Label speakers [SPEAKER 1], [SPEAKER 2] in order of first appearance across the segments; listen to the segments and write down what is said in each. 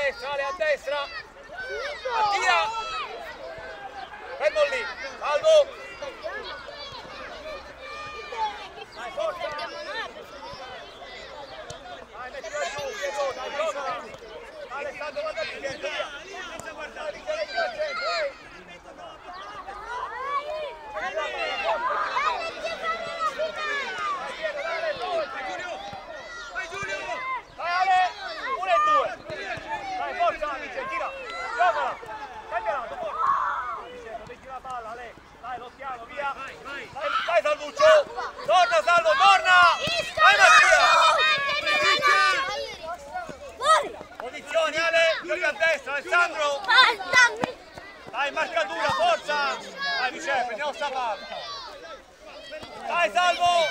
[SPEAKER 1] destra, Ale, a destra. Attira. Fermo lì, salvo. Dai, forza. Dai, mettila giù, Pietro, dai, giocala. Alessandro, guarda il centro, via. Senza guardare, via il centro, Vai Giulio! Vai Ale! 1 e 2! Dai, forza amici, tira! Giocala! Campionato, forza! Metti la palla, Ale! Dai, lo stiamo, via! Vai Salvuccio! Torna Salvo, torna! Vai Mattia! Posizioni Ale! Giochi a destra, Alessandro! Dai, marcatura, forza! Dai Michele, prendiamo sta palla! Dai Salvo!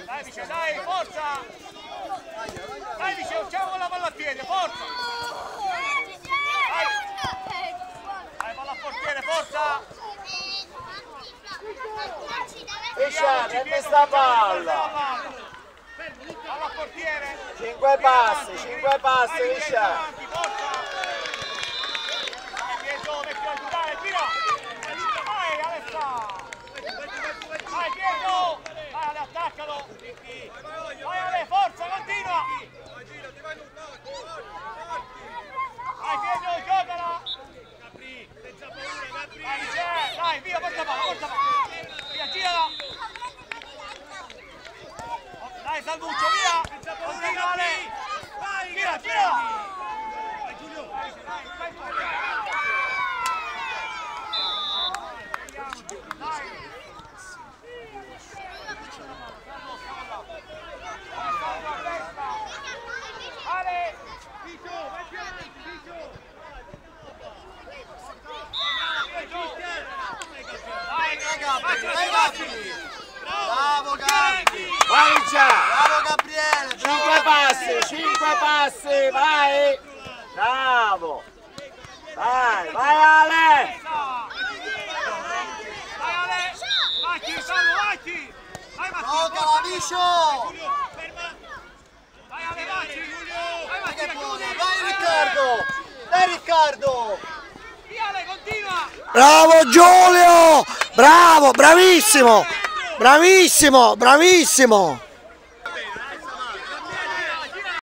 [SPEAKER 1] Dai Michele, dai, forza! Dai Michele, usciamo con la palla a piede, forza! Dai, palla a portiere, forza!
[SPEAKER 2] Michele, prendi sta palla!
[SPEAKER 1] Palla a portiere!
[SPEAKER 2] 5 passi, Michele!
[SPEAKER 1] Dai Pietro, mettila giù, dai, tira! Vai Alessa! Vai Pietro! Vai Ale, attaccalo! Vai Ale, forza, continua! Vai Pietro, giocala! Vai Michele, dai, via, porta palla! Via, girala! Dai Salvuccio, via! Continua Ale! Gira! Vai Giulio! Ale! Vito, vai più avanti, Vito! Vai Gabri!
[SPEAKER 2] Bravo Gabri!
[SPEAKER 3] Vai Michele!
[SPEAKER 2] Bravo Gabriele!
[SPEAKER 3] 5 passi, vai! Bravo! Vai Ale!
[SPEAKER 1] Vai Ale! Vacchi, Salvo, vacchi! Vai Mattia!
[SPEAKER 2] Giocala Micio!
[SPEAKER 1] Vai Ale, vacchi! Vai Mattia, chiudi!
[SPEAKER 2] Vai Riccardo! Dai Riccardo!
[SPEAKER 1] Via Ale, continua!
[SPEAKER 3] Bravo Giulio! Bravo, bravissimo! Bravissimo!